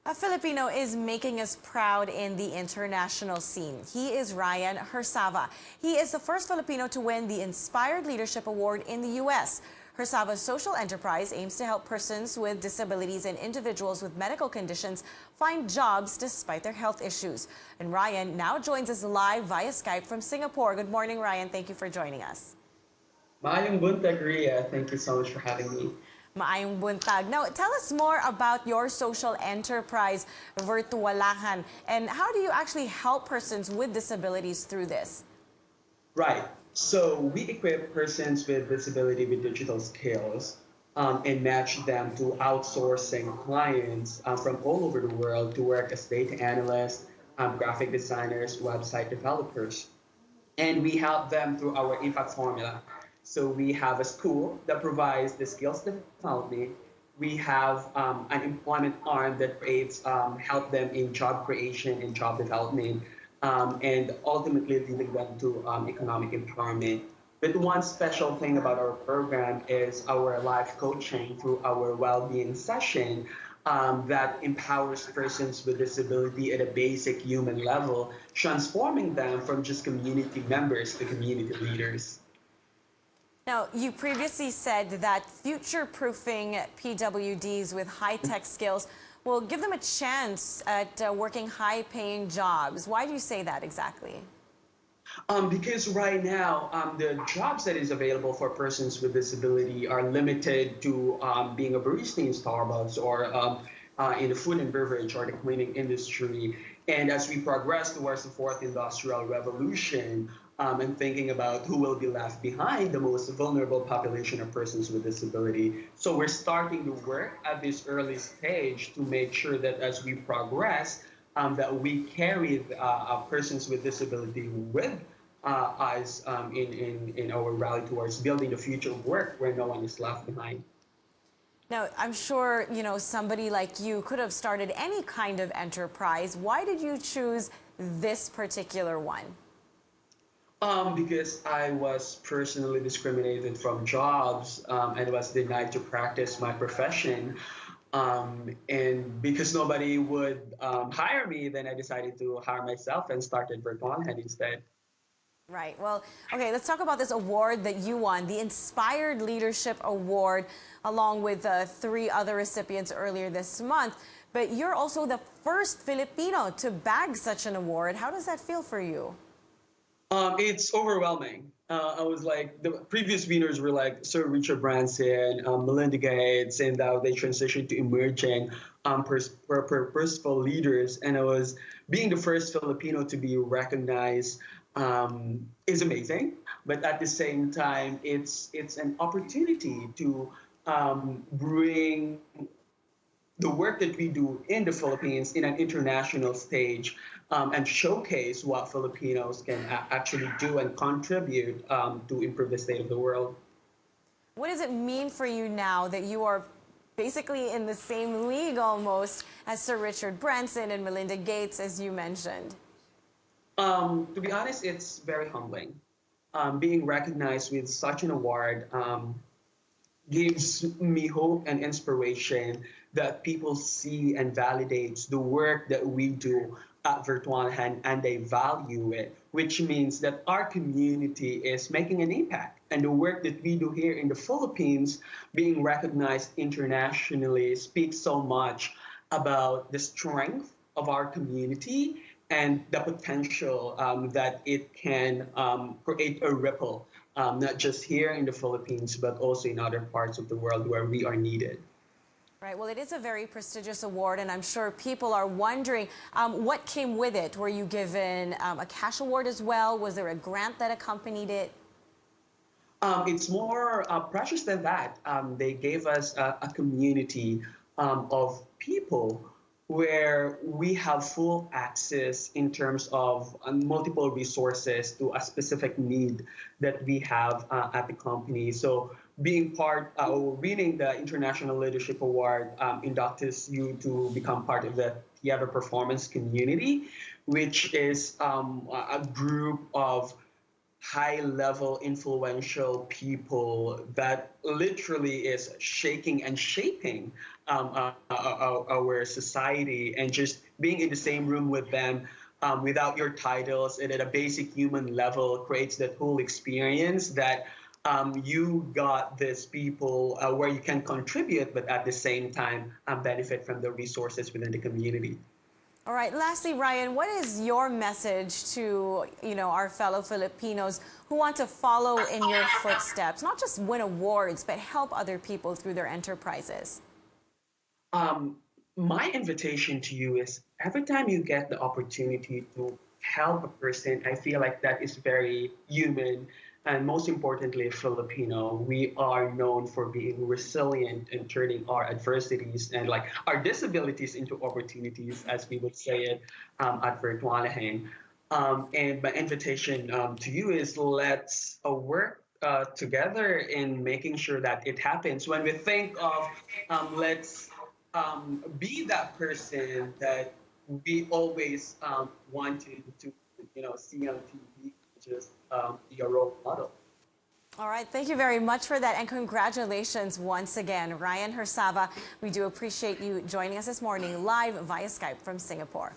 A Filipino is making us proud in the international scene. He is Ryan Gersava. He is the first Filipino to win the Inspired Leadership Award in the U.S. Gersava's social enterprise aims to help persons with disabilities and individuals with medical conditions find jobs despite their health issues. And Ryan now joins us live via Skype from Singapore. Good morning, Ryan. Thank you for joining us. Maayong buntag, Rhea. Thank you so much for having me. Maayong buntag. Now, tell us more about your social enterprise, Virtualahan, and how do you actually help persons with disabilities through this? Right. So we equip persons with disability with digital skills and match them to outsourcing clients from all over the world to work as data analysts, graphic designers, website developers. And we help them through our impact formula. So we have a school that provides the skills development. We have an employment arm that creates help them in job creation and job development, and ultimately leading them to economic empowerment. But one special thing about our program is our life coaching through our well-being session that empowers persons with disability at a basic human level, transforming them from just community members to community leaders. Now, you previously said that future-proofing PWDs with high-tech skills will give them a chance at working high-paying jobs. Why do you say that exactly? Because right now, the jobs that is available for persons with disability are limited to being a barista in Starbucks or in the food and beverage or the cleaning industry. And as we progress towards the fourth industrial revolution, and thinking about who will be left behind, the most vulnerable population of persons with disability. So we're starting to work at this early stage to make sure that as we progress, that we carry persons with disability with us in our rally towards building the future of work where no one is left behind. Now, I'm sure, somebody like you could have started any kind of enterprise. Why did you choose this particular one? Because I was personally discriminated from jobs and was denied to practice my profession. And because nobody would hire me, then I decided to hire myself and started Virtualahan instead. Right. Well, okay, let's talk about this award that you won, the Inspired Leadership Award, along with three other recipients earlier this month. But you're also the first Filipino to bag such an award. How does that feel for you? It's overwhelming. I was like, the previous winners were like Sir Richard Branson, Melinda Gates, and now they transitioned to emerging purposeful leaders. And I was being the first Filipino to be recognized is amazing. But at the same time, it's an opportunity to bring the work that we do in the Philippines in an international stage and showcase what Filipinos can actually do and contribute to improve the state of the world. What does it mean for you now that you are basically in the same league almost as Sir Richard Branson and Melinda Gates, as you mentioned? To be honest, it's very humbling. Being recognized with such an award gives me hope and inspiration that people see and validates the work that we do at Virtualahan and they value it, which means that our community is making an impact. And the work that we do here in the Philippines being recognized internationally speaks so much about the strength of our community and the potential that it can create a ripple, not just here in the Philippines, but also in other parts of the world where we are needed. Right. Well, it is a very prestigious award, and I'm sure people are wondering what came with it. Were you given a cash award as well? Was there a grant that accompanied it? It's more precious than that. They gave us a community of people where we have full access in terms of multiple resources to a specific need that we have at the company. So being part or winning the International Leadership Award inducts you to become part of the theater performance community, which is a group of high-level influential people that literally is shaking and shaping our society, and just being in the same room with them without your titles and at a basic human level creates that whole experience that you got this people where you can contribute, but at the same time benefit from the resources within the community. All right, lastly, Ryan, what is your message to, our fellow Filipinos who want to follow in your footsteps, not just win awards, but help other people through their enterprises? Um, my invitation to you is every time you get the opportunity to help a person, I feel like that is very human. And most importantly, Filipino, we are known for being resilient and turning our adversities and like our disabilities into opportunities, as we would say it at Virtualahan. And my invitation to you is let's work together in making sure that it happens. When we think of let's be that person that we always wanted to, see on TV, just be a role model. All right, thank you very much for that, and congratulations once again, Ryan Gersava. We do appreciate you joining us this morning live via Skype from Singapore.